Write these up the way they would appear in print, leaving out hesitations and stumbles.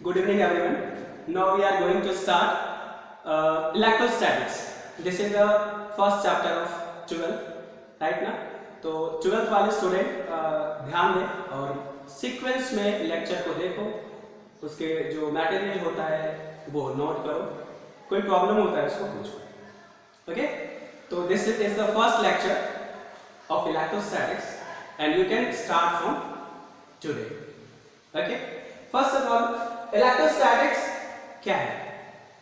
Good evening, everyone. Now we are going to start electrostatics. This is the first chapter of 12th, right ना? तो 12th वाले student ध्यान दें और sequence में लेक्चर को देखो, उसके जो मटेरियल होता है वो नोट करो, कोई प्रॉब्लम होता है उसको पूछो. ओके? तो this is the first lecture of electrostatics and you can start from today. Okay? First of all, electrostatics क्या है?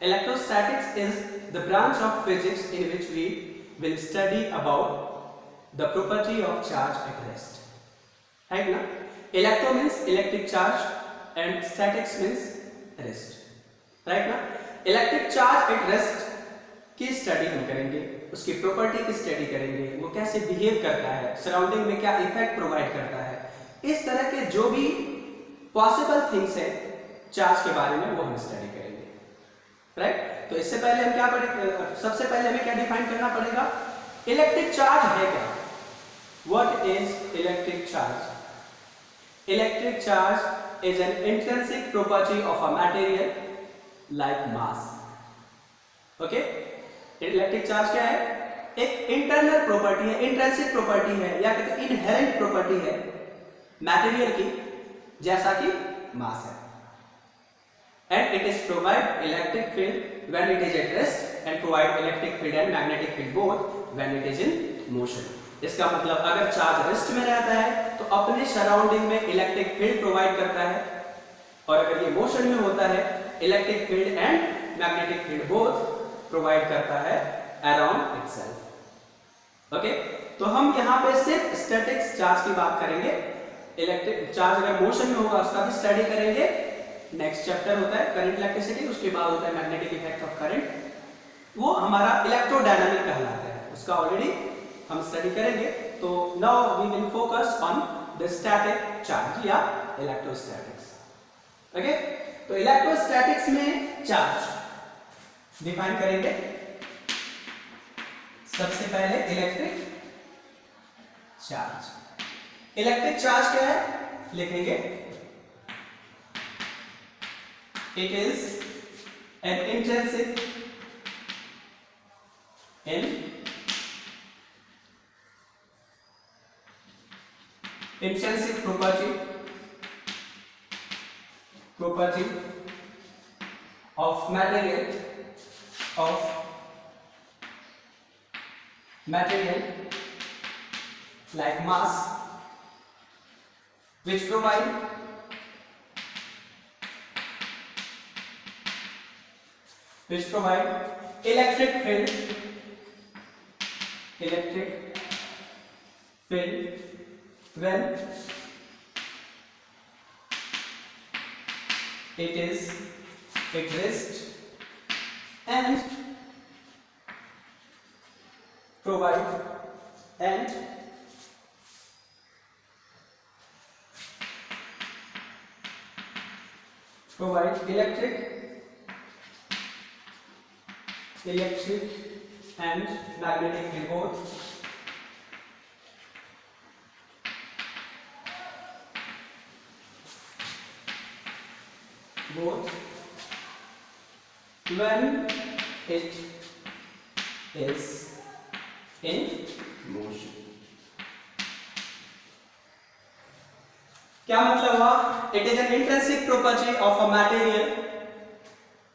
Electrostatics is the branch of physics in which we will study about the property of charge at rest. है ना? Electro means electric charge and statics means rest. Right ना? Electric charge at rest की study हम करेंगे, उसकी property की study करेंगे, वो कैसे बिहेव करता है, सराउंडिंग में क्या इफेक्ट प्रोवाइड करता है, इस तरह के जो भी पॉसिबल थिंग्स हैं चार्ज के बारे में वो हम स्टडी करेंगे. राइट? तो इससे पहले हम क्या पढ़ेंगे? सबसे पहले हमें क्या डिफाइन करना पड़ेगा? इलेक्ट्रिक चार्ज है क्या? What is electric charge? Electric charge is an intrinsic property of a material like mass. Okay? Electric charge क्या है? एक इंटरनल प्रॉपर्टी है, इंट्रिंसिक प्रॉपर्टी है या कहते हैं इनहेरेंट प्रॉपर्टी है मटेरियल की, जैसा कि मास है. And it is provide electric field when it is at rest and provide electric field and magnetic field both when it is in motion. इसका मतलब अगर चार्ज रेस्ट में रहता है तो अपने सराउंडिंग में इलेक्ट्रिक फील्ड प्रोवाइड करता है, और अगर ये मोशन में होता है electric field and magnetic field both provide करता है अराउंड इटसेल्फ. ओके? तो हम यहाँ पे सिर्फ स्टैटिक्स चार्ज की बात करेंगे. इलेक्ट्रिक चार्ज अगर मोशन में होगा उसका भी स्टडी करेंगे. नेक्स्ट चैप्टर होता है करंट इलेक्ट्रिसिटी, उसके बाद होता है मैग्नेटिक इफेक्ट ऑफ करंट, वो हमारा इलेक्ट्रोडायनामिक कहलाता है, उसका ऑलरेडी हम स्टडी करेंगे. तो now we will focus on the static charge या इलेक्ट्रोस्टैटिक्स. ओके? तो इलेक्ट्रोस्टैटिक्स में चार्ज डिफाइन करेंगे. सबसे पहले इलेक्ट्रिक चार्ज. इलेक्ट्रिक चार्ज क्या है? लिखेंगे it is an intrinsic property of material like mass which provide electric field when it is at rest and provide electric and magnetic field both when it is in motion. क्या मतलब हुआ? It is an intrinsic property of a material,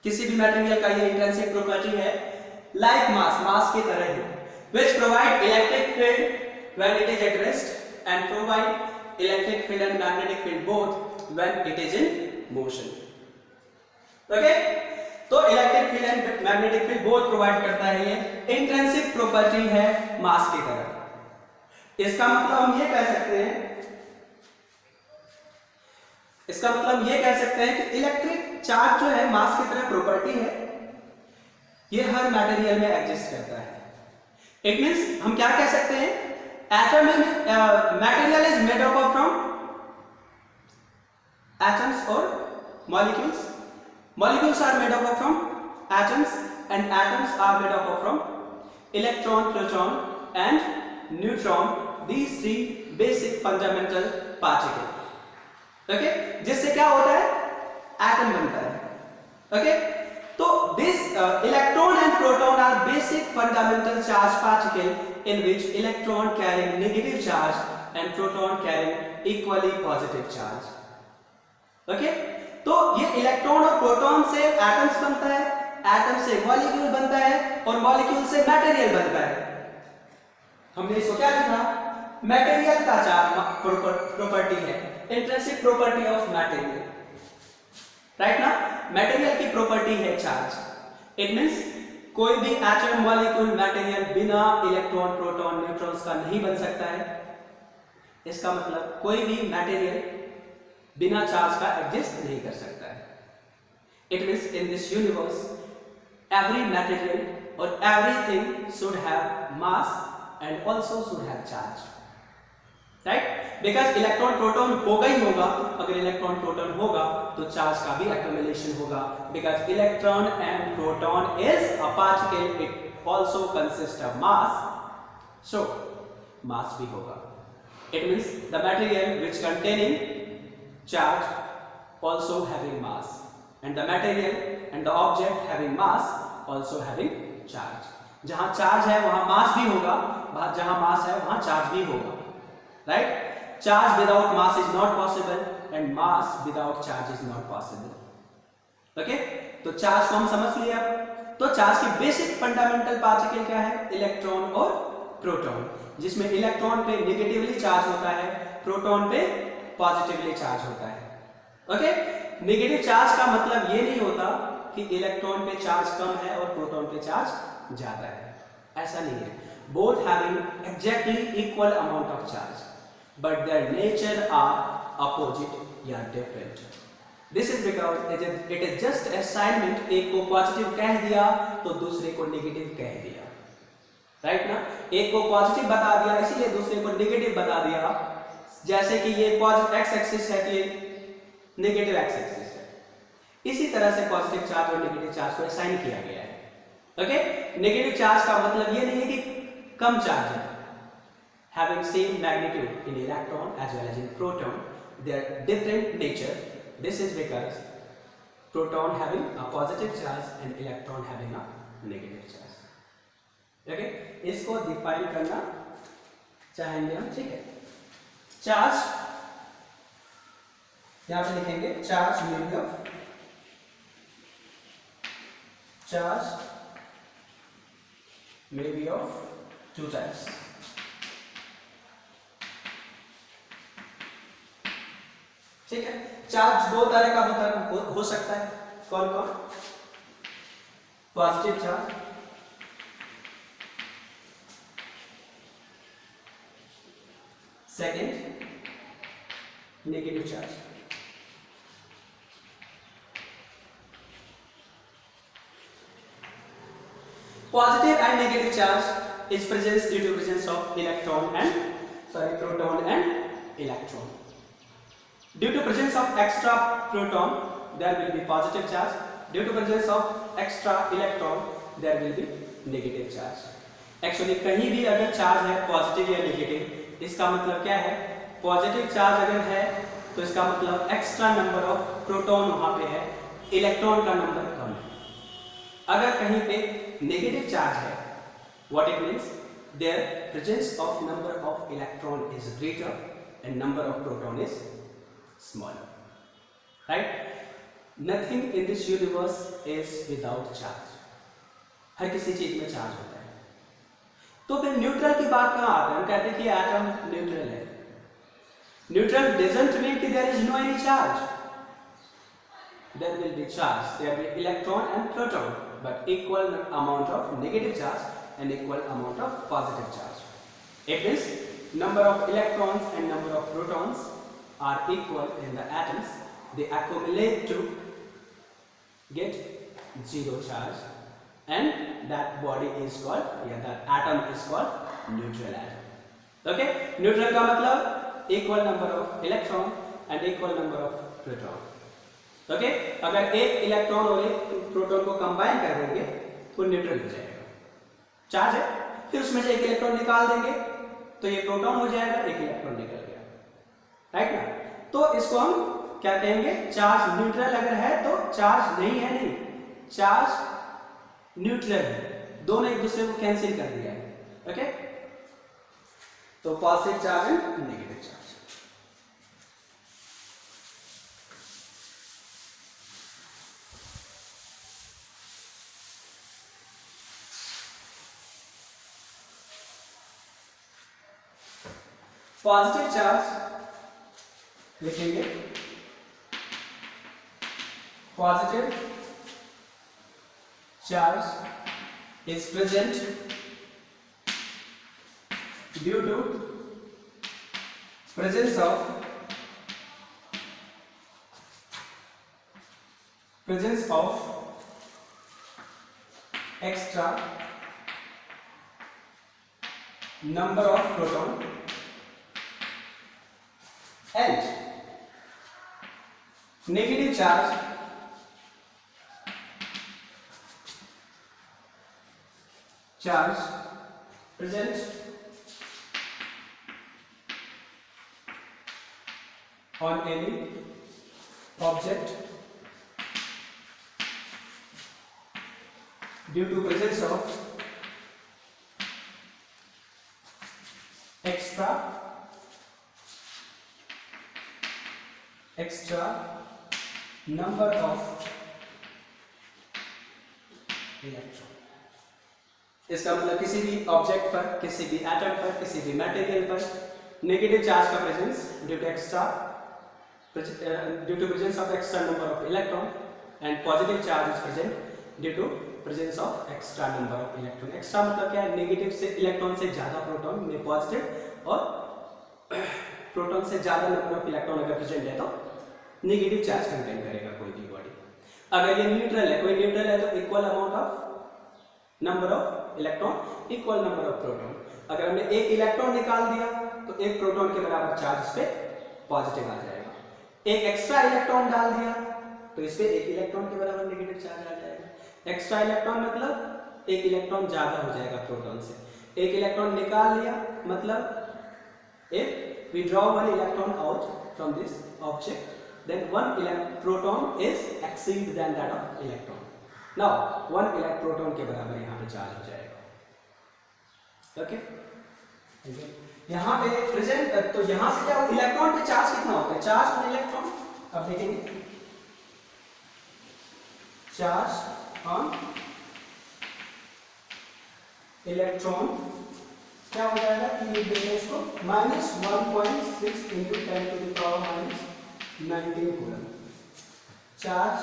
किसी भी material का ये intrinsic property है, like mass की तरह है, which provide electric field when it is at rest and provide electric field and magnetic field both when it is in motion. Okay? तो electric field and magnetic field both provide करता है. ये intrinsic property है मास की तरह. इसका मतलब हम ये कह सकते हैं कि इलेक्ट्रिक चार्ज जो है मास की तरह प्रॉपर्टी है, ये हर मटेरियल में एग्जिस्ट करता है. इट मींस हम क्या कह सकते हैं? Atom material is made up from atoms और molecules. Molecules are made up from atoms and atoms are made up from electron, proton and neutron. These three basic fundamental particle. Okay? जिससे क्या होता है? एटम बनता है। Okay, तो this electron and proton are basic fundamental charge particle in which electron carrying negative charge and proton carrying equally positive charge. Okay, तो ये electron और प्रोटॉन से एटम्स बनता है, एटम से मॉलिक्यूल बनता है और मॉलिक्यूल से मटेरियल बनता है। हमने इसको क्या लिखा? मटेरियल का चार्ज प्रॉपर्टी है, intrinsic property of material, right ना? मटेरियल की प्रॉपर्टी है चार्ज। इट मींस कोई भी एटम, मॉलिक्यूल, मटेरियल बिना इलेक्ट्रॉन, प्रोटॉन, न्यूट्रॉन्स का नहीं बन सकता है। इसका मतलब कोई भी मटेरियल बिना चार्ज का एग्जिस्ट नहीं कर सकता है। It means in this universe every material or everything should have mass and also should have charge, right? Because electron proton होगा ही होगा। अगर इलेक्ट्रॉन प्रोटॉन होगा तो चार्ज का भी accumulation होगा, because electron and proton is a particle, it also consists of mass, so mass भी होगा। It means the material which containing charge also having mass, and the material and the object having mass also having charge। जहां charge है वहां मास भी होगा, जहां मास है वहां चार्ज भी होगा, right? Charge without mass is not possible and mass without charge is not possible. Okay, तो चार्ज को हम समझ लिया। तो चार्ज की बेसिक फंडामेंटल पार्टिकल क्या है? इलेक्ट्रॉन और प्रोटॉन, जिसमें इलेक्ट्रॉन पे नेगेटिवली चार्ज होता है, प्रोटॉन पे पॉजिटिवली चार्ज होता है। ओके, नेगेटिव चार्ज का मतलब ये नहीं होता कि इलेक्ट्रॉन पे चार्ज कम है और प्रोटॉन पे चार्ज ज्यादा है, ऐसा नहीं है। Both having exactly equal amount of charge, but their nature are opposite या different. This is because it is just assignment. एक को पॉजिटिव कह दिया तो दूसरे को नेगेटिव कह दिया, राइट ना? एक को पॉजिटिव बता दिया इसीलिए दूसरे को नेगेटिव बता दिया। जैसे कि ये पॉजिटिव एक्स एक्सिस है, कि नेगेटिव एक्स एक्सिस है, इसी तरह से पॉजिटिव चार्ज और नेगेटिव चार्ज को असाइन किया गया है। ओके, नेगेटिव चार्ज का मतलब ये नहीं है कि कम चार्ज है। Having same magnitude in electron as well as in proton, they are different nature. This is because proton having a positive charge and electron having a negative charge. Okay, इसको define करना चाहेंगे हम, ठीक है? Charge यहां पे लिखेंगे, charge may be of charge may be of two types। ठीक है, चार्ज दो तरह का हो सकता है। कौन कौन? Positive charge, second negative charge. Positive and negative charge is present due to presence of proton and electron. Due to presence of extra proton, there will be positive charge. Due to presence of extra electron, there will be negative charge. Actually, कहीं भी अगर charge है positive या negative, इसका मतलब क्या है? Positive charge अगर है तो इसका मतलब एक्स्ट्रा नंबर ऑफ प्रोटॉन वहां पे है, इलेक्ट्रॉन का नंबर कम है। अगर कहीं पे नेगेटिव चार्ज है, what it means? Their presence of number of electron is greater and number of proton is smaller, right? Nothing in this universe is without charge. हर किसी चीज में चार्ज होता है। तो फिर न्यूट्रल की बात कहाँ आती है? हम कहते हैं कि एटम न्यूट्रल है। न्यूट्रल doesn't mean कि there is no any charge. There will be charge. There will be electron and proton, but equal amount of negative charge and equal amount of positive charge. It means number of electrons and number of protons are equal in the atoms. They accumulate to get zero charge, and that body is called, that atom is called neutral atom. Okay? Neutral का मतलब equal number of electron and equal number of proton. Okay, अगर एक electron और एक proton को combine कर देंगे तो न्यूट्रल हो जाएगा। चार्ज है, फिर उसमें से एक इलेक्ट्रॉन निकाल देंगे तो ये प्रोटॉन हो जाएगा, एक इलेक्ट्रॉन निकल गया, राइट ना? तो इसको हम क्या कहेंगे, चार्ज न्यूट्रल अगर है तो चार्ज नहीं है, नहीं, चार्ज न्यूट्रल है, दोनों एक दूसरे को कैंसिल कर दिया है। ओके, तो positive charge and negative charge. Positive charge लिखेंगे, positive charge is present due to presence of extra number of proton and negative charge present on any object due to presence of extra number of electron। इसका मतलब किसी भी object पर, किसी भी atom पर, किसी भी मटेरियल पर नेगेटिव चार्ज का presence due to presence of extra number of electron and positive charge is present due to presence of extra number of electron. Extra मतलब क्या है, नेगेटिव से इलेक्ट्रॉन से ज्यादा प्रोटॉन में पॉजिटिव और प्रोटॉन से ज्यादा नंबर ऑफ इलेक्ट्रॉन अगर प्रेजेंट है तो नेगेटिव चार्ज कंटेन करेगा कोई भी बॉडी। अगर ये न्यूट्रल है, कोई न्यूट्रल है तो equal amount of number of electron, equal number of proton. अगर हमने एक इलेक्ट्रॉन निकाल दिया तो एक प्रोटॉन के बराबर चार्ज इस पे पॉजिटिव आ जाएगा। एक एक्स्ट्रा इलेक्ट्रॉन डाल दिया तो इस पे एक इलेक्ट्रॉन के बराबर नेगेटिव चार्ज आ जाएगा। एक्स्ट्रा इलेक्ट्रॉन मतलब एक इलेक्ट्रॉन ज्यादा हो जाएगा प्रोटॉन से। एक इलेक्ट्रॉन निकाल लिया मतलब if we draw one electron out from this object, then one proton is exceed than that of electron. Now one proton के बराबर यहाँ पे चार्ज हो जाएगा। ओके, यहाँ पे प्रेजेंट, तो यहाँ से क्या होगा, इलेक्ट्रॉन पे चार्ज कितना होता है, चार्ज ऑन इलेक्ट्रॉन। अब देखेंगे चार्ज ऑन इलेक्ट्रॉन क्या हो जाएगा कि लिख देंगे इसको -1.6 into 10 to the power -19 coulomb. Charge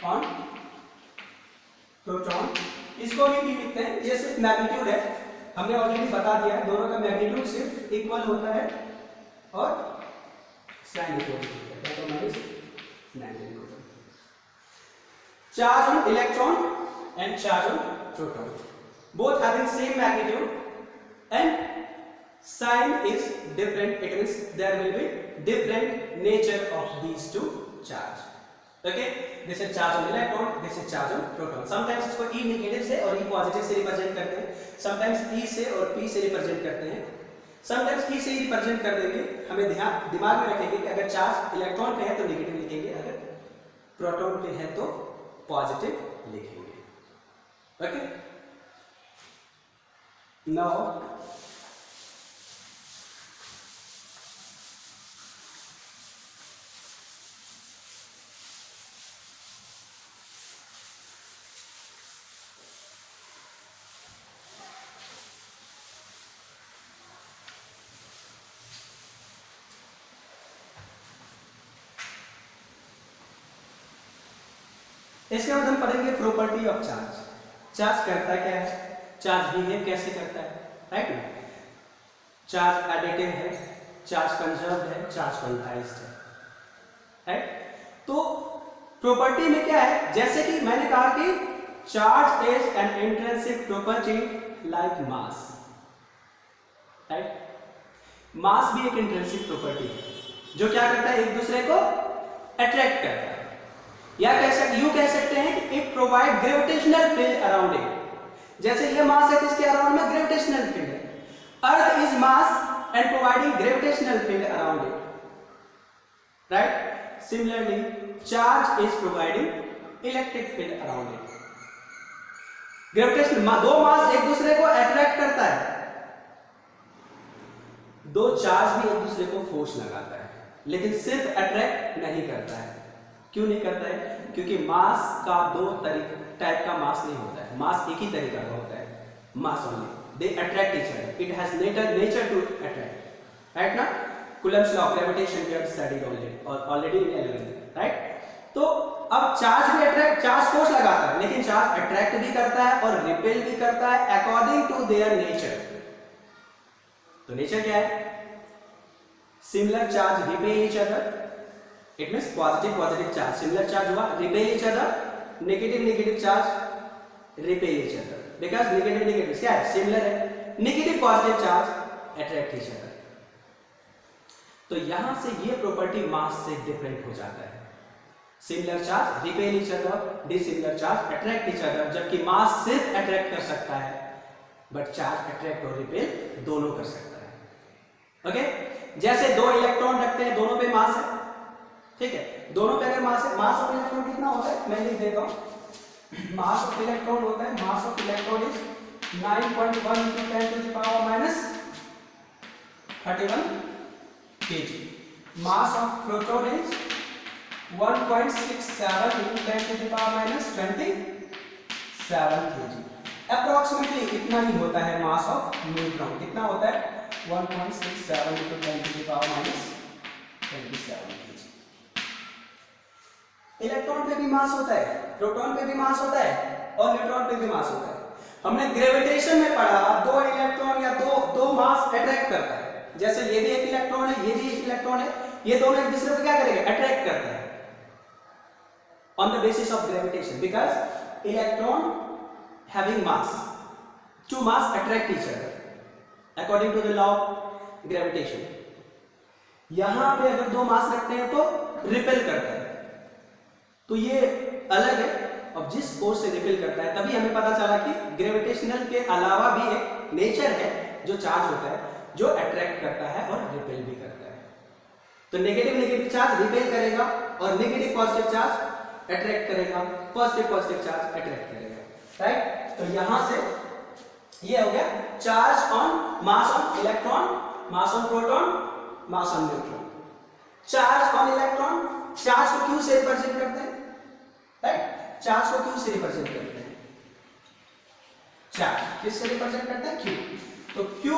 on proton, इसको भी लिखते हैं, ये सिर्फ मैग्नीट्यूड है, हमने ऑलरेडी बता दिया है, दोनों का मैग्नीट्यूड सिर्फ इक्वल होता है और साइन इक्वल होता है, -19 coulomb. Charge on electron and charge on proton, both having same magnitude and sign is different, it means there will be different nature of these two charge. Okay, this is charge on electron, this is charge on proton. Sometimes इसको E negative से और E positive से represent करते हैं, sometimes E से और P से represent करते हैं, sometimes E से ही रिप्रेजेंट कर देंगे। हमें दिमाग में रखेंगे कि अगर चार्ज इलेक्ट्रॉन पे है तो नेगेटिव लिखेंगे, अगर प्रोटॉन पे है तो पॉजिटिव लिखेंगे। ओके, now इसके बाद हम पढ़ेंगे प्रॉपर्टी ऑफ चार्ज। चार्ज करता क्या है, चार्ज बिहेव कैसे करता है, राइट ना। चार्ज एडिटिव है, चार्ज कंजर्व्ड है, चार्ज क्वांटाइज्ड है, राइट। तो प्रॉपर्टी में क्या है, जैसे कि मैंने कहा कि charge is an intrinsic property like mass, right. Mass भी एक इंट्रिंसिक प्रॉपर्टी है जो क्या करता है, एक दूसरे को अट्रैक्ट करता है, या यूं कह सकते हैं कि it provide gravitational field around it. जैसे ये मास है, इसके अराउंड में ग्रेविटेशनल फील्ड है। Earth is mass and providing gravitational field around it. Right? Similarly, charge is providing electric field around it. Gravitation दो मास एक दूसरे को अट्रैक्ट करता है, दो चार्ज भी एक दूसरे को फोर्स लगाता है, लेकिन सिर्फ अट्रैक्ट नहीं करता है। क्यों नहीं करता है? क्योंकि मास का दो टाइप का मास नहीं होता है, मास एक ही तरीका का होता है, mass only, they attract each other, it has nature to attract, right ना? Coulomb's law of gravitation we have studied already in 11th, right? तो अब चार्ज भी अट्रैक्ट, चार्ज फोर्स लगाता है, लेकिन चार्ज अट्रैक्ट भी करता है और रिपेल भी करता है अकॉर्डिंग टू देयर नेचर। तो नेचर क्या है? Similar charge repel each other, it means positive charge similar charge हुआ, repel each other, negative charge repel each other, because negative क्या है? सिमिलर है। Negative positive charge attract each other. तो यहां से ये प्रॉपर्टी मास से डिफरेंट हो जाता है। Similar charge repel each other, dissimilar charge attract each other, जबकि मास सिर्फ अट्रैक्ट कर सकता है, बट चार्ज अट्रैक्ट और रिपेल दोनों कर सकता है। ओके? जैसे दो इलेक्ट्रॉन रखते हैं, दोनों पे मास है, ठीक है? दोनों पे अगर मास है, मास ऑफ इलेक्ट्रॉन कितना होता है? मैं लिख देता हूं। मास ऑफ इलेक्ट्रॉन होता है, mass of electron is 9.1 into 10 to the power minus 31 kg. Mass of proton is 1.67 into 10 to the power minus 27 kg. Approximately इतना ही होता है मास ऑफ न्यूट्रॉन। कितना होता है? 1.67 into 10 to the power minus 27 kg. Electron पे भी मास होता है, प्रोटॉन पे भी मास होता है और न्यूट्रॉन पे भी मास होता है। हमने ग्रेविटेशन में पढ़ा दो इलेक्ट्रॉन या दो मास अट्रैक्ट करता है। जैसे ये भी एक इलेक्ट्रॉन है, ये भी एक इलेक्ट्रॉन है, ये दोनों एक दूसरे को क्या करेंगे? अट्रैक्ट करते हैं on the basis of gravitation, because electron having mass, two mass attract each other according to the law of gravitation. यहां पे अगर दो मास रखते हैं तो रिपेल करता है, तो ये अलग है। अब जिस फोर्स से रिपेल करता है, तभी हमें पता चला कि ग्रेविटेशनल के अलावा भी एक नेचर है जो चार्ज होता है, जो अट्रैक्ट करता है और रिपेल भी करता है। तो नेगेटिव चार्ज रिपेल करेगा और नेगेटिव पॉजिटिव चार्ज अट्रैक्ट करेगा, पॉजिटिव चार्ज अट्रैक्ट करेगा, राइट? तो यहां से ये हो गया charge on mass on electron, mass on proton, mass on neutron. Charge on electron, charge को क्यू से रिप्रेजेंट करते हैं, राइट? चार्ज को क्यू से रिप्रेजेंट करते हैं, चार्ज किससे रिप्रेजेंट करते हैं? क्यू। तो क्यू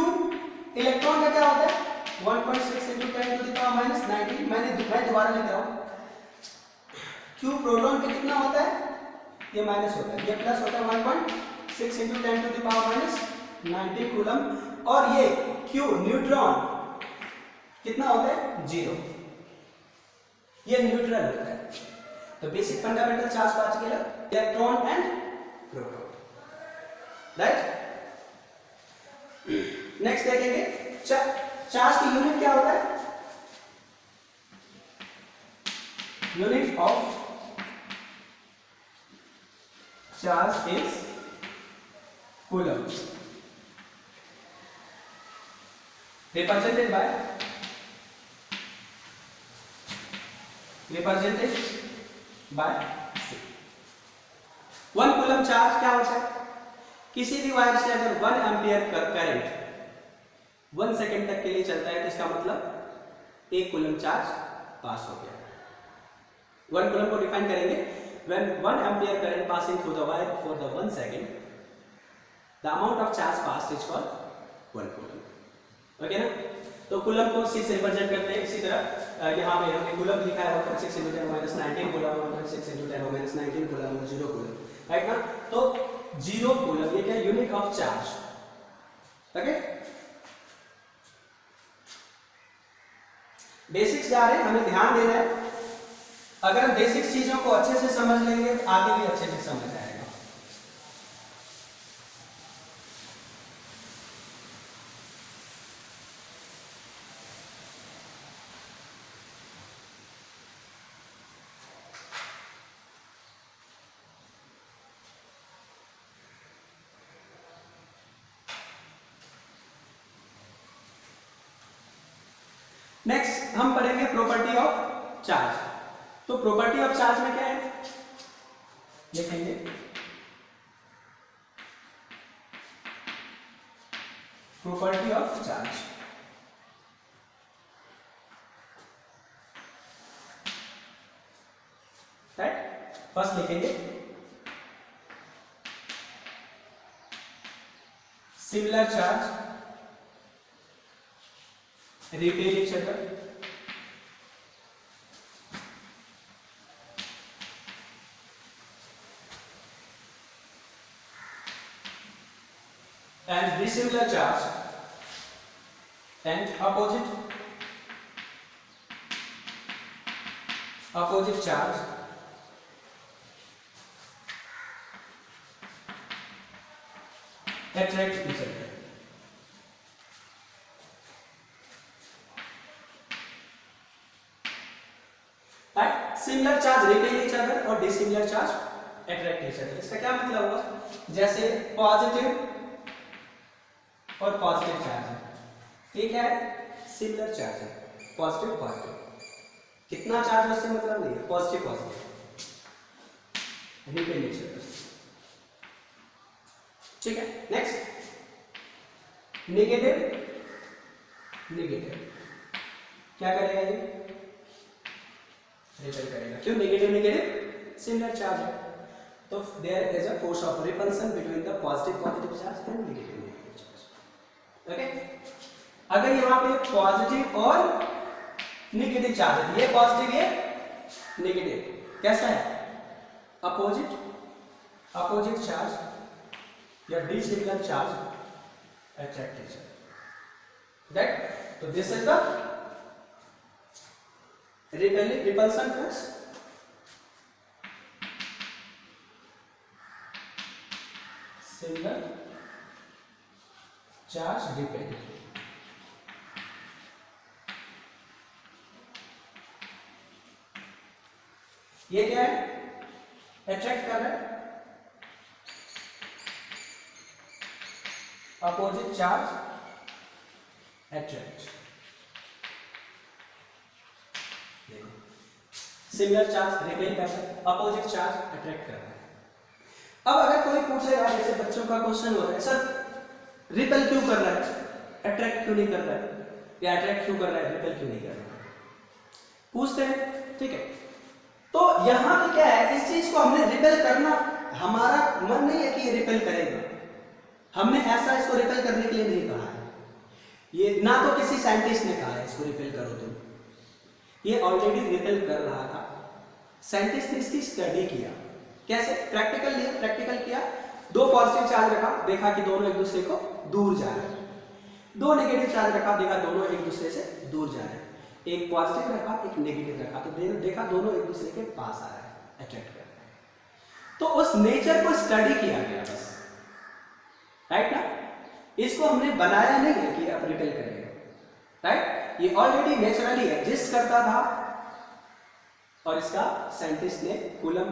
इलेक्ट्रॉन का क्या होता है? 1.6 into 10 to the power minus 19। मैं दोबारा लिख रहा हूं। क्यू प्रोटॉन पे कितना होता है? ये माइनस होता है, ये प्लस होता है 1.6 into 10 to the power minus 19 coulomb. और ये क्यू न्यूट्रॉन कितना होता है? 0। ये न्यूट्रल होता है। तो बेसिक फंडामेंटल चार्ज बात केलं electron and proton, right? Next देखेंगे चार्ज की यूनिट क्या होता है? Unit of charge is coulomb, represented by 1 coulomb charge क्या होता है? किसी भी वायर से अगर 1 एम्पियर करंट 1 सेकेंड तक के लिए चलता है, तो इसका मतलब 1 कूलम चार्ज पास हो गया। 1 कूलम को डिफाइन करेंगे, when 1 ampere current passing through the wire for the 1 second, the amount of charge passed is called 1 coulomb. Okay ना? तो कूलम को 6 से रिप्रेजेंट करते हैं। इसी तरह यहाँ पे हमने कूलम लिखा है 1.6 into 10 minus 19 coulomb, 1.6 into 10 minus 19 coulomb, 0 coulomb, right ना? तो 0 कूलम ये क्या? Unit of charge. Okay, basics जा रहे हैं, हमें ध्यान देना है। अगर हम बेसिक चीजों को अच्छे से समझ लेंगे, आगे भी अच्छे से समझ आएगा। नेक्स्ट हम पढ़ेंगे प्रॉपर्टी ऑफ चार्ज। तो प्रॉपर्टी ऑफ चार्ज में क्या है लिखेंगे, property of charge. Right, first लिखेंगे similar charge repel each other, and dissimilar charge and opposite charge attract each other. Right? Similar charge repel each other और dissimilar charge attract each other. इसका क्या मतलब हुआ, जैसे पॉजिटिव और positive charge है, ठीक है, सिमिलर चार्ज है, पॉजिटिव पॉजिटिव, कितना चार्ज उससे मतलब नहीं है, positive positive repel each other. ठीक है, नेक्स्ट नेगेटिव नेगेटिव क्या करेगा ये, रिपेल करेगा, क्यों, नेगेटिव नेगेटिव सिमिलर चार्ज है, तो there is a force of repulsion between the positive charge and negative charge. Okay, अगर यहाँ पे पॉजिटिव और नेगेटिव चार्ज है, ये पॉजिटिव ये नेगेटिव, कैसा है, अपोजिट चार्ज या dissimilar charge attract each other, right? So this is the repulsion force, similar charge repel। ये क्या है, अट्रैक्ट कर रहा है, opposite charge attract, similar charge repel कर रहा है, अपोजिट चार्ज अट्रैक्ट कर रहा है। अब अगर कोई पूछेगा, जैसे बच्चों का क्वेश्चन होता है, सर रिपेल क्यों कर रहा है, अट्रैक्ट क्यों नहीं कर रहा है, या अट्रैक्ट क्यों कर रहा है, रिपेल क्यों नहीं कर रहा है, पूछते हैं, ठीक है। तो यहां पे क्या है, इस चीज को हमने रिपेल करना, हमारा मन नहीं है कि ये रिपेल करेगा, हमने ऐसा इसको रिपेल करने के लिए नहीं कहा है, ये ना तो किसी साइंटिस्ट ने कहा है इसको रिपेल करो तुम, ये ऑलरेडी रिपेल कर रहा था, साइंटिस्ट ने इसकी स्टडी किया, कैसे, प्रैक्टिकल किया, दो पॉजिटिव चार्ज रखा, देखा कि दोनों एक दूसरे को दूर जा रहे हैं, दो नेगेटिव चार्ज रखा, देखा दोनों एक दूसरे से दूर जा रहे हैं, एक पॉजिटिव रखा एक नेगेटिव रखा, तो देखा दोनों एक दूसरे के पास आ रहा है, अट्रैक्ट कर रहा है, तो उस नेचर को स्टडी किया गया बस, राइट ना, इसको हमने बनाया नहीं है कि अब रिपेल करेगा, राइट, ये ऑलरेडी नेचुरली एग्जिस्ट करता था, और इसका साइंटिस्ट ने, कूलम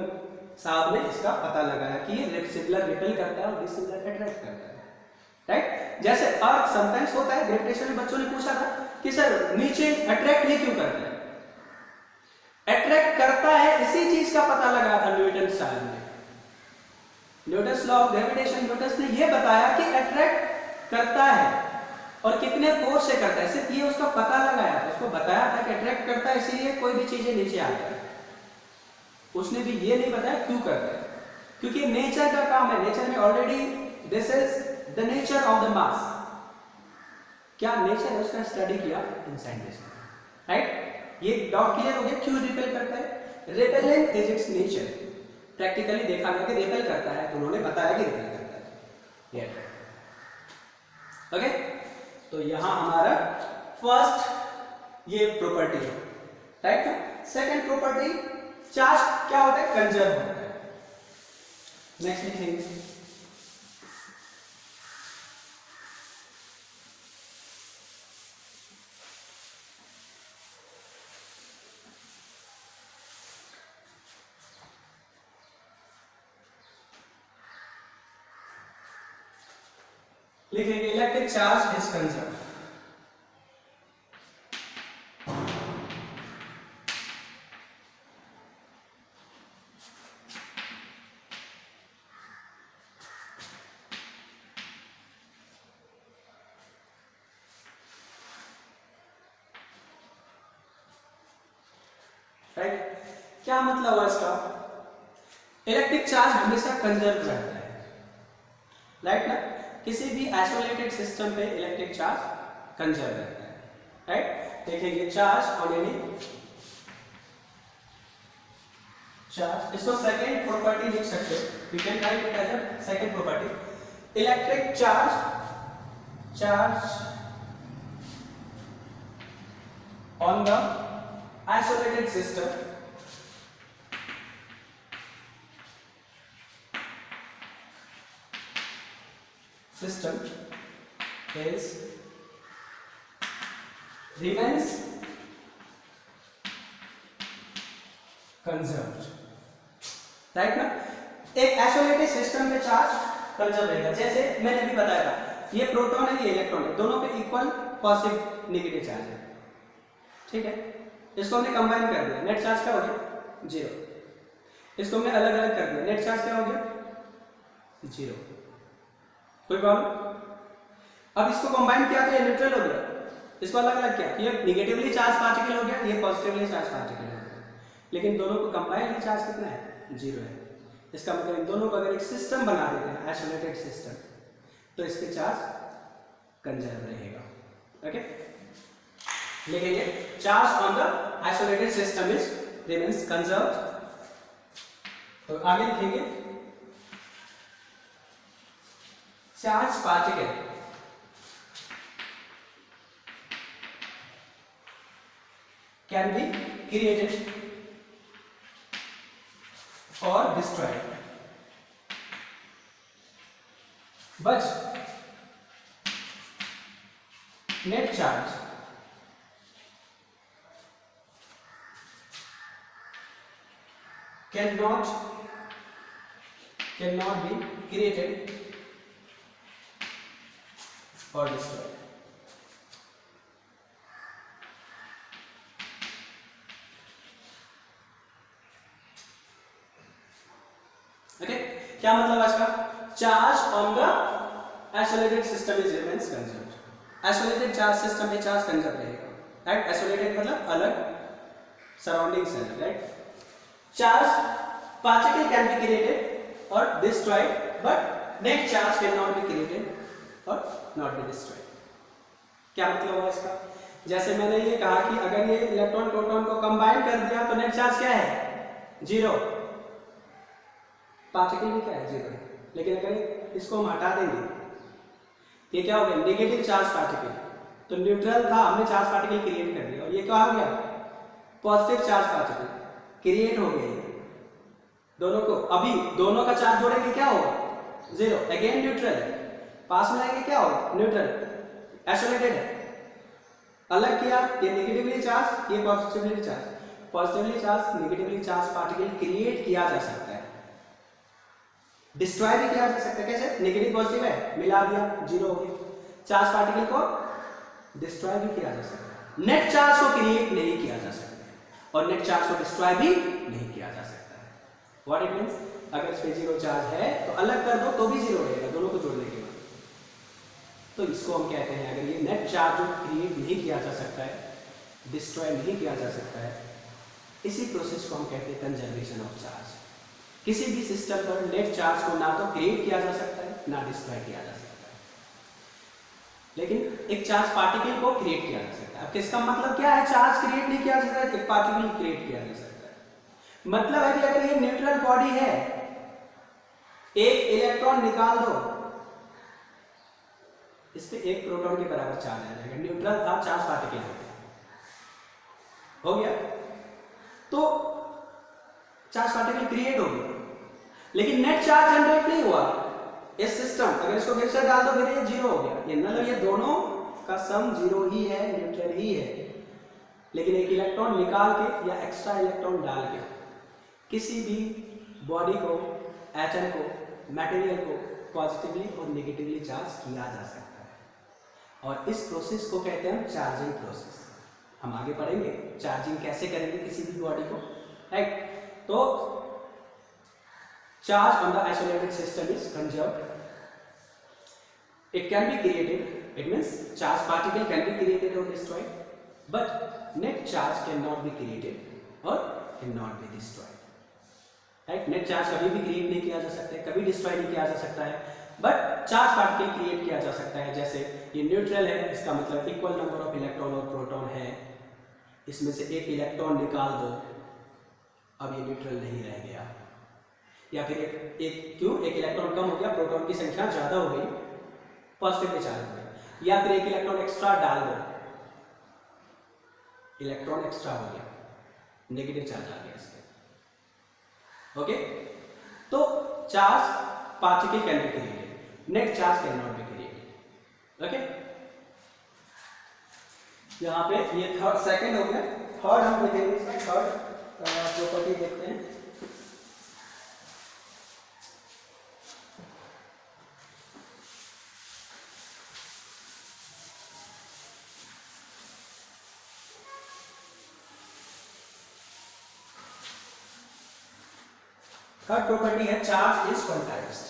साहब ने इसका पता लगाया कि ये सिमिलर रिपेल करता है और डिसिमिलर अट्रैक्ट करता है, राइट। जैसे अर्थ समटाइम्स होता है, ग्रेविटेशन में बच्चों ने पूछा था कि सर नीचे अट्रैक्ट ही क्यों करता है, अट्रैक्ट करता है, इसी चीज का पता लगाया था न्यूटन साहब ने, Newton's law of gravitation, Newton ने यह बताया कि अट्रैक्ट करता है और कितने फोर्स से करता है, सिर्फ ये उसका पता लगाया था, उसको बताया था कि अट्रैक्ट करता है, इसीलिए कोई भी चीजें नीचे आती है, उसने भी ये नहीं बताया क्यों करता है, क्योंकि नेचर का काम है, नेचर में already this is the nature of the mass, क्या नेचर है उसका स्टडी किया इन साइंटिस्ट, राइट। ये डाउट क्लियर हो गया क्यों रिपेल करता है, repelling is it's nature, practically देखा गया कि रिपेल करता है, तो उन्होंने बताया कि रिपेल करता है, ये ओके। तो यहां हमारा फर्स्ट ये प्रॉपर्टी है, राइट ना। सेकंड प्रॉपर्टी, चार्ज क्या होता है, कंजर्व होता है। नेक्स्ट लिखेंगे electric charge is conserve. Right. क्या मतलब हुआ इसका? इलेक्ट्रिक चार्ज हमेशा कंजर्व रहता है, राइट ना। किसी भी आइसोलेटेड सिस्टम पे इलेक्ट्रिक चार्ज कंजर्व रहता है, राइट। देखिए चार्ज ऑन एनी चार्ज, इसको सेकेंड प्रॉपर्टी लिख सकते हो, you can write it as a second property. Electric charge on the isolated system is remains conserved, right ना। एक आइसोलेटेड सिस्टम में चार्ज कंजर्व रहेगा। जैसे मैंने अभी बताया था, ये प्रोटॉन है ये इलेक्ट्रॉन है, दोनों पे इक्वल पॉजिटिव नेगेटिव चार्ज है, ठीक है। इसको हमने कंबाइन कर दिया, नेट चार्ज क्या हो गया? 0। इसको हमने अलग अलग कर दिया, नेट चार्ज क्या हो गया? 0। कोई प्रॉब्लम? अब इसको कंबाइन किया तो ये न्यूट्रल हो गया, इसको अलग अलग किया, ये निगेटिवली चार्ज पार्टिकल हो गया, ये पॉजिटिवली चार्ज पार्टिकल हो गया, लेकिन दोनों को कंबाइंड चार्ज कितना है? 0 है। इसका मतलब इन दोनों को अगर एक सिस्टम बना देते हैं, आइसोलेटेड सिस्टम, तो इसके चार्ज कंजर्व रहेगा, ओके। लिखेंगे charge on the isolated system is remains conserved. तो आगे लिखेंगे charge particle can be created or destroyed, but net charge cannot be created or destroyed. Okay, क्या मतलब इसका? Charge on the isolated system is remains conserved. Isolated charge system में charge conserve रहेगा, right. Isolated मतलब अलग surrounding से, right. Charge particle can be created और destroyed, but net charge can not be created और नॉट बी डिस्ट्रॉयड। क्या मतलब हुआ इसका? जैसे मैंने ये कहा कि अगर ये इलेक्ट्रॉन प्रोटॉन को कंबाइन कर दिया तो नेट चार्ज क्या है? 0। पार्टिकल भी क्या है? 0। लेकिन अगर इसको हम हटा देंगे, ये क्या हो गया? Negative charge particle. तो न्यूट्रल था, हमने चार्ज पार्टिकल क्रिएट कर दिया, और ये क्या हो गया? पॉजिटिव चार्ज पार्टिकल क्रिएट हो गए दोनों को। अभी दोनों का चार्ज जोड़ेंगे, क्या होगा? 0। अगेन न्यूट्रल है, पास में आएंगे, क्या होगा? न्यूट्रल। आइसोलेटेड है, अलग किया, ये नेगेटिवली चार्ज, ये positively charge. Positively charge negatively charge particle create किया जा सकता है, डिस्ट्रॉय भी किया जा सकता है। कैसे? नेगेटिव पॉजिटिव है, मिला दिया, 0 हो गया। चार्ज पार्टिकल को डिस्ट्रॉय भी किया जा सकता है, नेट चार्ज को क्रिएट नहीं किया जा सकता है, और नेट चार्ज को डिस्ट्रॉय भी नहीं किया जा सकता है। What it means? अगर इस पे 0 चार्ज है तो अलग कर दो तो भी 0 रहेगा, दोनों को जोड़ने के बाद। तो इसको हम कहते हैं, अगर ये नेट चार्ज जो क्रिएट नहीं किया जा सकता है, डिस्ट्रॉय नहीं किया जा सकता है, इसी प्रोसेस को हम कहते हैं कंजर्वेशन ऑफ चार्ज। किसी भी सिस्टम पर नेट चार्ज को ना तो क्रिएट किया जा सकता है, ना डिस्ट्रॉय किया जा सकता है, लेकिन एक चार्ज पार्टिकल को क्रिएट किया जा सकता है। अब इसका मतलब क्या है? चार्ज क्रिएट नहीं किया जा सकता है, एक पार्टिकल क्रिएट किया जा सकता है। मतलब है कि अगर ये न्यूट्रल बॉडी है, एक इलेक्ट्रॉन निकाल दो, इस पे एक प्रोटॉन के बराबर चार्ज आ जाएगा। न्यूट्रल था, चार्ज पार्टिकल हो गया, तो चार्ज पार्टिकल क्रिएट हो गया, लेकिन नेट चार्ज जनरेट नहीं हुआ। इस सिस्टम, अगर इसको फिर से डाल दो, फिर ये 0 हो गया। ये मतलब ये दोनों का सम 0 ही है, न्यूट्रल ही है। लेकिन एक इलेक्ट्रॉन निकाल के या एक्स्ट्रा इलेक्ट्रॉन डाल के किसी भी बॉडी को, एटम को, मटेरियल को पॉजिटिवली और नेगेटिवली चार्ज किया जा सकता है, और इस प्रोसेस को कहते हैं चार्जिंग प्रोसेस। हम आगे पढ़ेंगे चार्जिंग कैसे करेंगे किसी भी बॉडी को, राइट। तो charge on the isolated system is conserved, it can be created, it means charge particle can be created or destroyed, but net charge cannot be created or can not be destroyed, right. Net charge कभी भी create नहीं किया जा सकता है, कभी destroy नहीं किया जा सकता है, बट चार्ज पार्टिकल क्रिएट किया जा सकता है। जैसे ये न्यूट्रल है, इसका मतलब इक्वल नंबर ऑफ इलेक्ट्रॉन और प्रोटॉन है, इसमें से एक इलेक्ट्रॉन निकाल दो, अब ये न्यूट्रल नहीं रह गया। या फिर एक इलेक्ट्रॉन कम हो गया, प्रोटॉन की संख्या ज्यादा हो गई, पॉजिटिव चार्ज हो गया। या फिर एक इलेक्ट्रॉन एक्स्ट्रा डाल दो, इलेक्ट्रॉन एक्स्ट्रा हो गया, नेगेटिव चार्ज आ गया इसमें। ओके, तो charge particle can be created, net charge can not be created. Okay, यहाँ पे ये थर्ड सेकंड हो गया। थर्ड हम देखेंगे, इसका थर्ड प्रॉपर्टी देखते हैं। थर्ड प्रॉपर्टी है charge is quantized.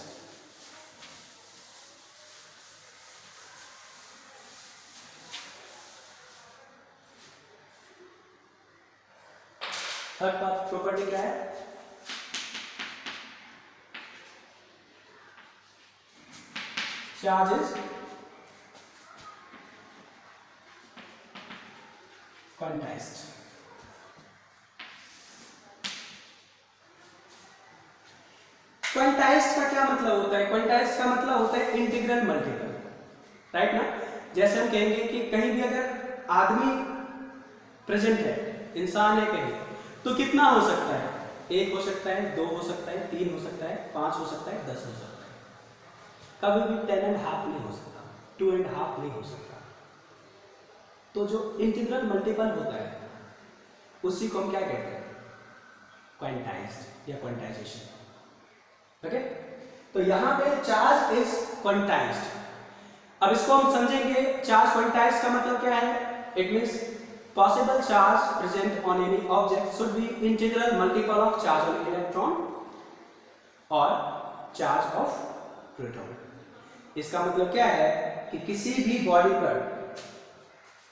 Third property क्या है? Charge is quantized. क्वांटाइज्ड का क्या मतलब होता है? क्वांटाइज्ड का मतलब होता है इंटीग्रल मल्टीपल, राइट ना। जैसे हम कहेंगे कि कहीं भी अगर आदमी प्रेजेंट है, इंसान है कहीं, तो कितना हो सकता है? 1 हो सकता है, 2 हो सकता है, 3 हो सकता है, 5 हो सकता है, 10 हो सकता है। कभी भी 10.5 नहीं हो सकता, 2.5 नहीं हो सकता। तो जो इंटीग्रल मल्टीपल होता है उसी को हम क्या कहते हैं? क्वांटाइज्ड या क्वांटाइजेशन। ओके, तो यहां पे चार्ज इज क्वांटाइज्ड। अब इसको हम समझेंगे, चार्ज क्वांटाइज्ड का मतलब क्या है? It means possible charge present on any object should be integral multiple of charge on electron or charge of proton। इसका मतलब क्या है कि किसी भी बॉडी पर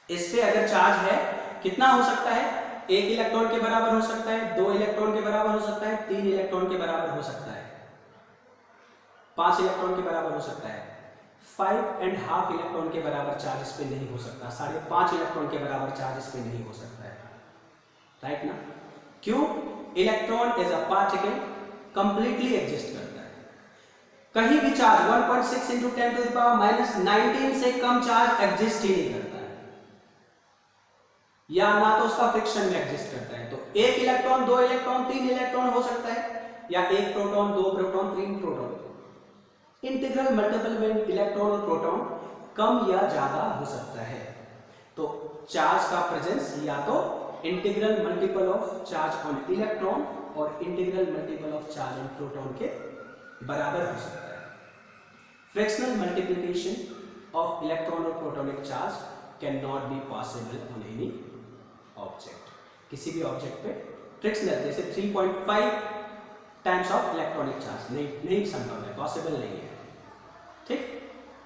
इस पे अगर चार्ज है, कितना हो सकता है? 1 इलेक्ट्रॉन के बराबर हो सकता है, 2 इलेक्ट्रॉन के बराबर हो सकता है, 3 इलेक्ट्रॉन के बराबर हो सकता है, 5 इलेक्ट्रॉन के बराबर हो सकता है, 5.5 इलेक्ट्रॉन के बराबर चार्ज इस पे नहीं हो सकता, 5.5 इलेक्ट्रॉन के बराबर चार्ज इस पे नहीं हो सकता है, राइट ना। क्यों? Electron is a particle, completely exist करता है। कहीं भी चार्ज 1.6 × 10⁻⁻19 से कम चार्ज एग्जिस्ट ही नहीं करता है, या ना तो उसका फ्रिक्शन में एग्जिस्ट करता है। तो 1 इलेक्ट्रॉन, 2 इलेक्ट्रॉन, 3 इलेक्ट्रॉन हो सकता है, या 1 proton, 2 proton, 3 proton. Integral multiple में इलेक्ट्रॉन और प्रोटॉन कम या ज्यादा हो सकता है। तो चार्ज का प्रेजेंस या तो integral multiple of charge on electron और integral multiple of charge on proton के बराबर हो सकता है। फ्रैक्शनल मल्टीप्लिकेशन ऑफ इलेक्ट्रॉन और protonic charge can not be possible on any object. किसी भी ऑब्जेक्ट पे फ्रैक्शनल जैसे 3.5 टाइम्स ऑफ इलेक्ट्रॉनिक चार्ज नहीं संभव है, पॉसिबल नहीं है, ठीक।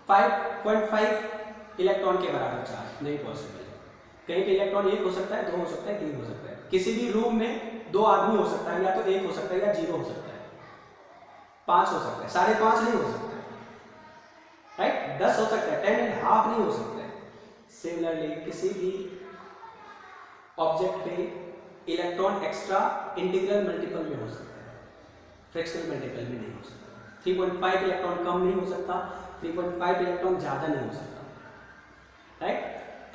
5.5 इलेक्ट्रॉन के बराबर चार्ज नहीं पॉसिबल है। कहीं पे इलेक्ट्रॉन 1 हो सकता है, 2 हो सकता है, 3 हो सकता है। किसी भी रूम में 2 आदमी हो सकता है, या तो 1 हो सकता है या 0 हो सकता है, 5 हो सकता है, 5.5 नहीं हो सकता है, राइट। 10 हो सकता है, 10.5 नहीं हो सकता है। सिमिलरली किसी भी ऑब्जेक्ट पे इलेक्ट्रॉन एक्स्ट्रा इंटीग्रल मल्टीपल में हो सकता है, फ्रैक्शनल मल्टीपल में नहीं हो सकता। 3.5 इलेक्ट्रॉन कम नहीं हो सकता, 3.5 इलेक्ट्रॉन ज्यादा नहीं हो सकता, राइट।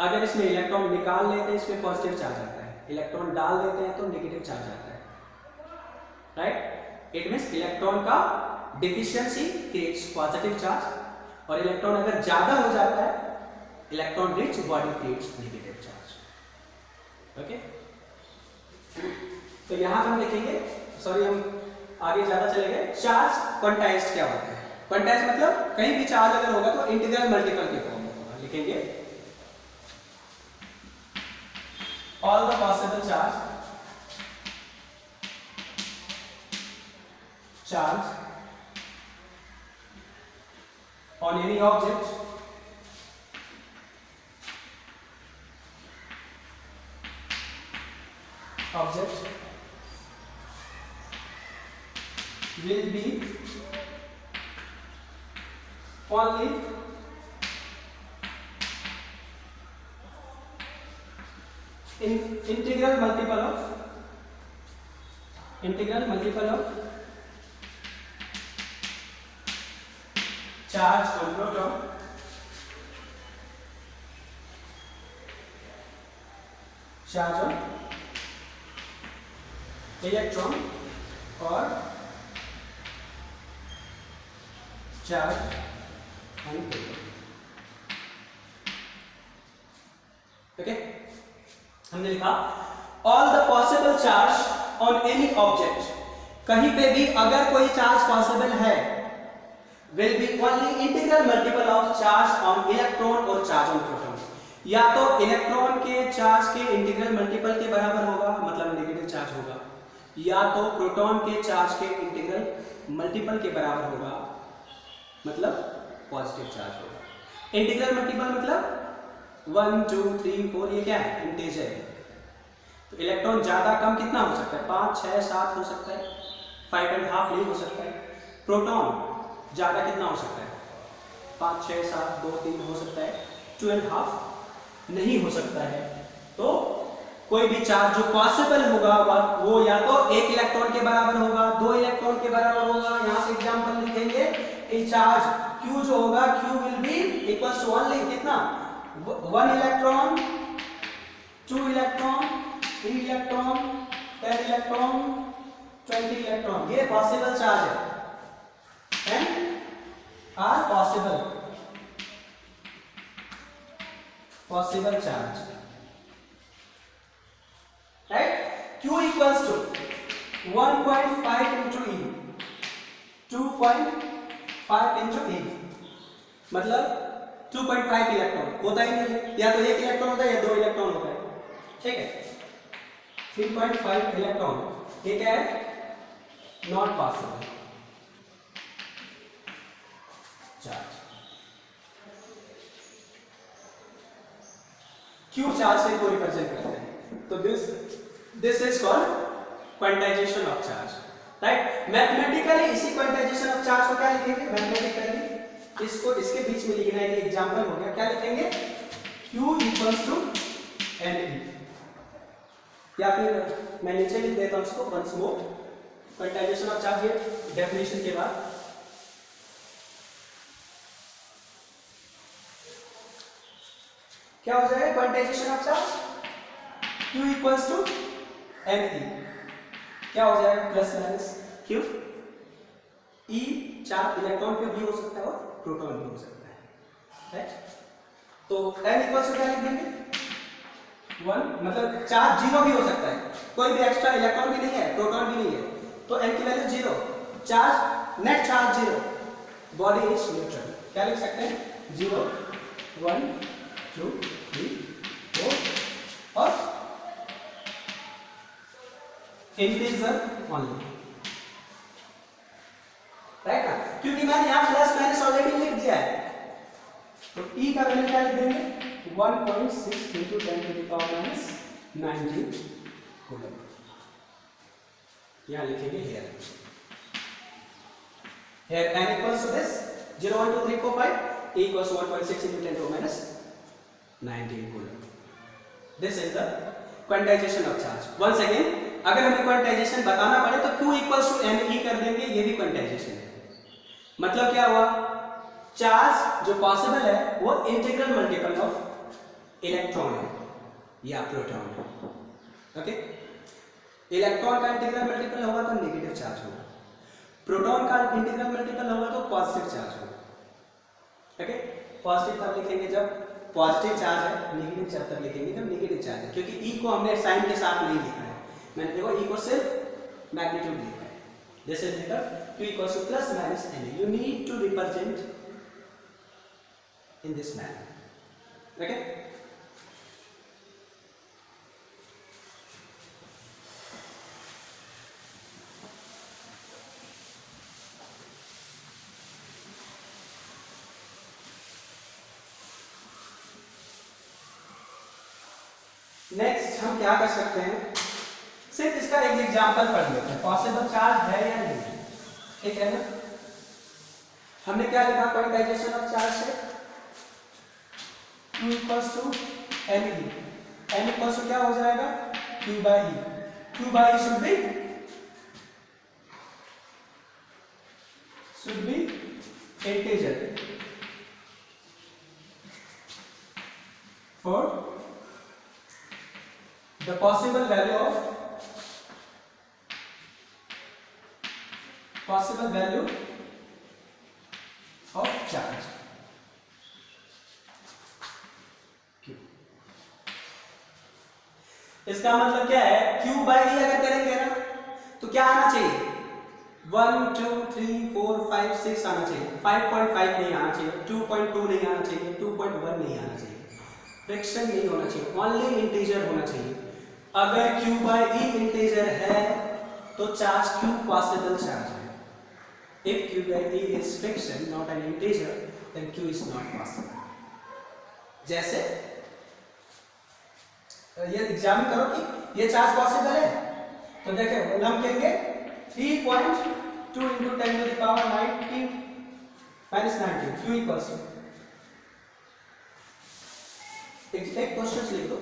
अगर इसमें इलेक्ट्रॉन निकाल लेते हैं, इसमें पॉजिटिव चार्ज आता है, इलेक्ट्रॉन डाल देते हैं तो नेगेटिव चार्ज आता है, राइट। इट मींस इलेक्ट्रॉन का डिफिशियंसी क्रिएट्स पॉजिटिव चार्ज, और इलेक्ट्रॉन अगर ज्यादा हो जाता है, electron rich body creates negative charge. Okay, तो यहां हम देखेंगे, सॉरी हम आगे ज्यादा चले गए। चार्ज क्वांटाइज्ड क्या होता है? क्वांटाइज्ड मतलब कहीं भी चार्ज अगर होगा तो इंटीग्रल मल्टीपल के फॉर्म में होगा। लिखेंगे all the possible charge on any object will be only integral multiple of charge on proton, charge on electron और चार्ज ऑन प्रोटॉन। ओके, हमने लिखा all the possible charge on any object, कहीं पे भी अगर कोई चार्ज पॉसिबल है will be only integral multiple of charge on electron और charge on proton। या तो इलेक्ट्रॉन के चार्ज के इंटीग्रल मल्टीपल के बराबर होगा, मतलब नेगेटिव चार्ज होगा, या तो प्रोटॉन के चार्ज के इंटीग्रल मल्टीपल के बराबर होगा, मतलब पॉजिटिव चार्ज होगा। इंटीग्रल मल्टीपल मतलब 1 2 3 4, ये क्या है, इंटीजर है। तो इलेक्ट्रॉन ज्यादा कम कितना हो सकता है, 5 6 7 हो सकता है, 5.5 नहीं हो सकता है। प्रोटॉन ज्यादा कितना हो सकता है, 5 6 7 2 3 हो सकता है, 2.5 नहीं हो सकता है। तो कोई भी चार्ज जो पॉसिबल होगा वो या तो 1 इलेक्ट्रॉन के बराबर होगा, 2 इलेक्ट्रॉन के बराबर होगा। यहां से एग्जांपल लिखेंगे, ये चार्ज Q जो होगा, Q will be equals to only कितना, 1 electron, 2 electron, 3 electron, 10 electron, 20 electron. ये पॉसिबल चार्ज है, are possible charge, right. Q equals to 1.5 into E, 2.5 into E, मतलब 2.5 इलेक्ट्रॉन होता ही नहीं है, या तो 1 इलेक्ट्रॉन होता है या 2 इलेक्ट्रॉन होता है, ठीक है। 3.5 इलेक्ट्रॉन, ये क्या है, not possible charge. Q charge से को रिप्रेजेंट करते हैं, तो this is called quantization of charge, right. Mathematically इसी क्वांटाइजेशन ऑफ चार्ज को क्या लिखेंगे, मैथमेटिकली इसको इसके बीच में लिखना है, एग्जांपल हो गया, क्या लिखेंगे, Q इक्वल्स टू NE, या फिर मैं नीचे लिख देता हूं इसको once more, quantisation of charge, ये डेफिनेशन के बाद क्या हो जाएगा, quantisation of charge Q equals to NE, क्या हो जाएगा, plus minus Q। E charge electron पे भी हो सकता है और प्रोटॉन भी हो सकता है, राइट। तो N इक्वल्स टू क्या लिख देंगे, 1, मतलब चार्ज 0 भी हो सकता है, कोई भी एक्स्ट्रा इलेक्ट्रॉन भी नहीं है, प्रोटॉन भी नहीं है, तो N की value 0, charge net charge 0, body is neutral, क्या लिख सकते हैं, 0 1 2 3 4 और इंटीजर ओनली, राइट ना, क्योंकि मैंने यहां प्लस माइनस ऑलरेडी लिख दिया है। तो E का वैल्यू क्या लिख देंगे, 1.6 into 10 to the power minus 19 coulomb, यहां लिखेंगे here n equals to this 0 1 2 3 4 5, E equals to 1.6 into 10 to the minus 19 coulomb. This is the quantization of charge. Once again, अगर हमें क्वांटाइजेशन बताना पड़े तो Q इक्वल्स टू NE कर देंगे, ये भी क्वांटाइजेशन है। मतलब क्या हुआ, चार्ज जो पॉसिबल है वो इंटीग्रल मल्टीपल ऑफ इलेक्ट्रॉन है या प्रोटॉन है, ओके। इलेक्ट्रॉन का इंटीग्रल मल्टीपल होगा तो नेगेटिव चार्ज होगा, प्रोटॉन का इंटीग्रल मल्टीपल होगा तो पॉजिटिव चार्ज होगा, ओके। पॉजिटिव तब लिखेंगे जब पॉजिटिव चार्ज है, नेगेटिव चार्ज तब लिखेंगे जब नेगेटिव चार्ज है, क्योंकि E को हमने साइन के साथ नहीं लिखा है, मैंने देखो E को सिर्फ मैग्नीट्यूड लिखा है। This is later Q equals to plus minus NE, you need to represent in this manner, okay. Next हम क्या कर सकते हैं, सिर्फ इसका एक एग्जांपल पढ़ लेते हैं, पॉसिबल चार्ज है या नहीं, ठीक है ना। हमने क्या लिखा क्वांटाइजेशन ऑफ चार्ज से, Q equals to M E, M equals to क्या हो जाएगा Q by E, Q by E should be integer for the possible value of charge Q। इसका मतलब क्या है, Q बाई ई अगर करेंगे ना तो क्या आना चाहिए 1 2 3 4 5 6 आना चाहिए, 5.5 नहीं आना चाहिए, 2.2 नहीं आना चाहिए, 2.1 नहीं आना चाहिए, फ्रैक्शन नहीं होना चाहिए, ओनली इंटीजर होना चाहिए। अगर Q बाई ई इंटीजर है तो चार्ज Q पॉसिबल चार्ज है। If Q by E is fraction not an integer then Q is not possible। जैसे ये एग्जाम करो कि ये चार्ज पॉसिबल है तो देखो हम कहेंगे 3.2 into 10 to the power 19 minus 19 Q equals to एक क्वेश्चन लिख दो।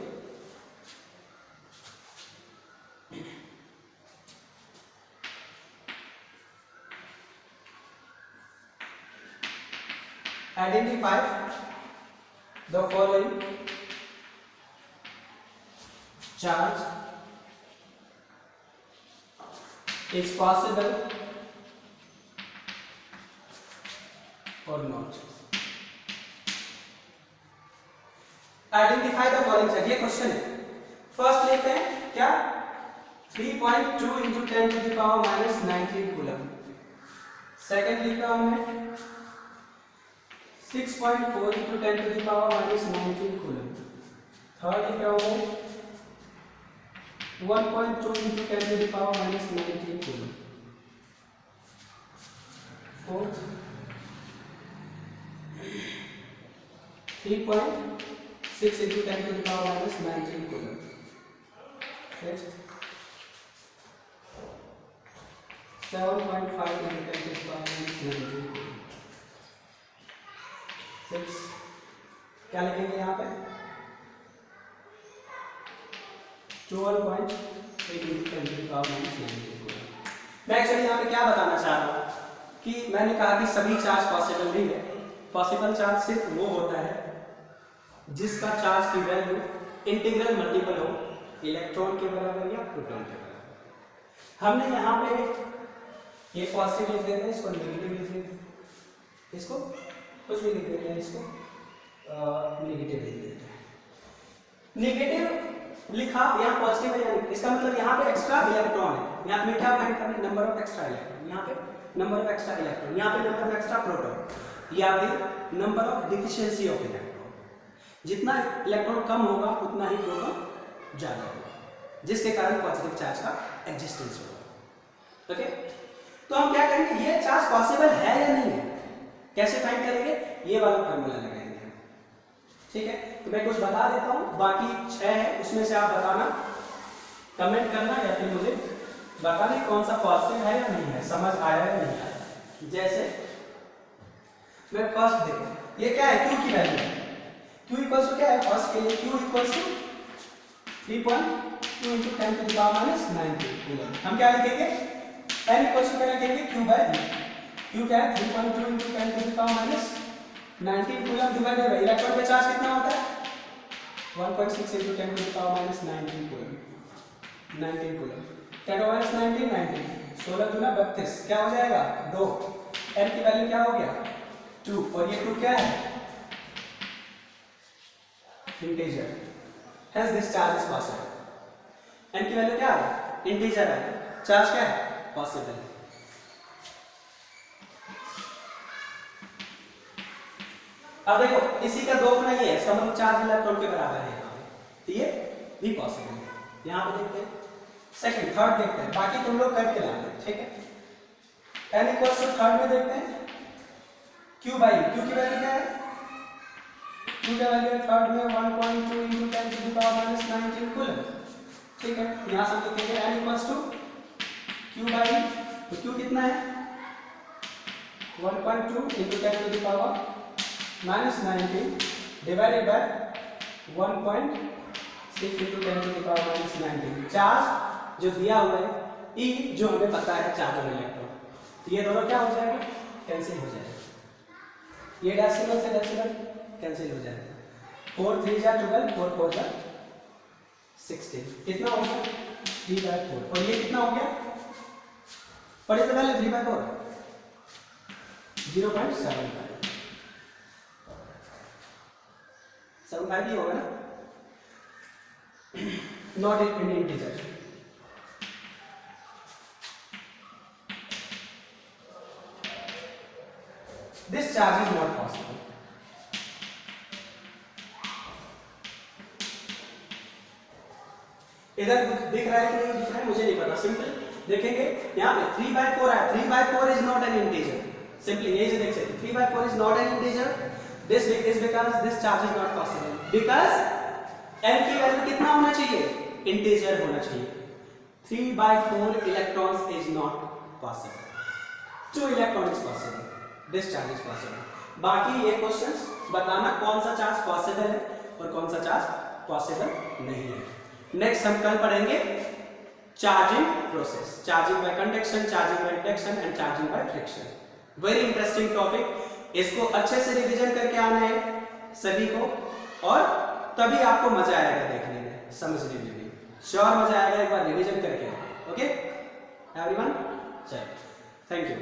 Identify the following charge is possible or not। Identify the following charge, ये क्वेश्चन है। फर्स्ट लेते हैं क्या 3.2 into 10 to the power minus 19 coulomb. Second लिखा हमने 6.4 into 10 to the power minus 19 coulomb. Third लिखा हमने 1.2 into 10 to the power minus 19 coulomb. Fourth 3.6 into 10 to the power minus 19 coulomb. Fifth 7.5 into 10 to the power minus 19 coulomb. Six क्या लिखेंगे यहाँ पे 12.8 into 10 to the power minus 19 coulomb. मैं actually यहाँ पे क्या बताना चाह रहा हूँ कि मैंने कहा कि सभी चार्ज पॉसिबल नहीं है। पॉसिबल चार्ज सिर्फ वो होता है जिसका चार्ज की वैल्यू इंटीग्रल मल्टीपल हो इलेक्ट्रॉन के बराबर या प्रोटॉन के बराबर। हमने यहाँ पे ये पॉजिटिव लिख देते हैं, इसको नेगेटिव लिख देते हैं, इसको कुछ भी लिख देते हैं, इसको नेगेटिव लिख देते हैं। नेगेटिव लिखा यहाँ पॉजिटिव है यानी इसका मतलब यहाँ पे एक्स्ट्रा इलेक्ट्रॉन है। यहाँ पे क्या फाइंड करना है नंबर ऑफ एक्स्ट्रा इलेक्ट्रॉन, यहाँ पे नंबर ऑफ एक्स्ट्रा इलेक्ट्रॉन, यहाँ पे नंबर ऑफ एक्स्ट्रा प्रोटॉन या फिर number of deficiency of electron. जितना इलेक्ट्रॉन कम होगा उतना ही प्रोटॉन ज्यादा होगा, जिसके कारण पॉजिटिव चार्ज का एग्जिस्टेंस होगा। ओके, तो हम क्या करेंगे, ये चार्ज पॉसिबल है या नहीं है कैसे फाइंड करेंगे, ये वाला फॉर्मूला लगाएंगे हम। ठीक है, तो मैं कुछ बता देता हूँ, बाकी 6 है उसमें से आप बताना, कमेंट करना या फिर मुझे बताना कौन सा पॉजिटिव है या नहीं है, समझ आया या नहीं आया। जैसे मैं फर्स्ट देखो ये क्या है, Q की वैल्यू है। Q इक्वल्स टू क्या है फर्स्ट के लिए, Q equals to 3.2 into 10 to the power minus 19 coulomb. हम क्या लिखेंगे, n इक्वल्स टू क्या लिखेंगे Q by V। Q क्या है 3.2 into 10 to the power minus 19 coulomb divided by electron पे चार्ज कितना होता है 1.6 into 10 to the power minus 19 coulomb. 19 coulomb 10 over 19 19 16 दूना 32 क्या हो जाएगा 2। n की वैल्यू क्या हो गया 2 और ये 2 क्या है integer, hence this charge is possible। n की वैल्यू क्या है इंटीजर है, चार्ज क्या है पॉसिबल। अब देखो इसी का 2 गुना ये है, इसका मतलब चार्ज इलेक्ट्रॉन के बराबर है यहाँ पे, तो ये भी पॉसिबल है। यहाँ पे देखते हैं सेकंड थर्ड देखते हैं, बाकी तुम लोग करके लाना, ठीक है। n इक्वल्स टू थर्ड में देखते हैं q बाई q की वैल्यू क्या है, q का वैल्यू है थर्ड में 1.2 into 10 to the power minus 19 coulomb. ठीक है, यहाँ से लिखेंगे n equals to q by तो q कितना है 1.2 into 10 to the power minus 19 divided by 1.6 into 10 to the power minus 19। Charge जो दिया हुआ है E जो हमें पता है चार्ज ऑन इलेक्ट्रॉन, ये दोनों क्या हो जाएगा, कैंसिल हो जाएगा, ये डेसिमल से डेसिमल कैंसिल हो जाएगा। 4 3 जा 12, 4 4 जा 16, कितना हो गया 3/4, और ये कितना हो गया पढ़े तो पहले 3/4 0.75 ही होगा ना, not in integer. This charge is not possible. इधर दिख रहा है कि नहीं दिख रहा है मुझे नहीं पता, सिंपल देखेंगे यहाँ पे 3/4 है, 3/4 is not an integer, simply यही से देख सकते 3/4 is not an integer, this is because this charge is not possible, because n की वैल्यू कितना होना चाहिए, इंटीजर होना चाहिए। 3/4 electrons is not possible, 2 electron is possible, this charge is possible. बाकी ये क्वेश्चंस बताना कौन सा चार्ज पॉसिबल है और कौन सा चार्ज पॉसिबल नहीं है। नेक्स्ट हम कल पढ़ेंगे charging process, charging by conduction, charging by induction and charging by friction. Very interesting topic, इसको अच्छे से रिवीजन करके आना है सभी को, और तभी आपको मजा आएगा देखने में, समझने में भी श्योर मजा आएगा, एक बार रिवीजन करके। ओके एवरीवन, चलो थैंक यू।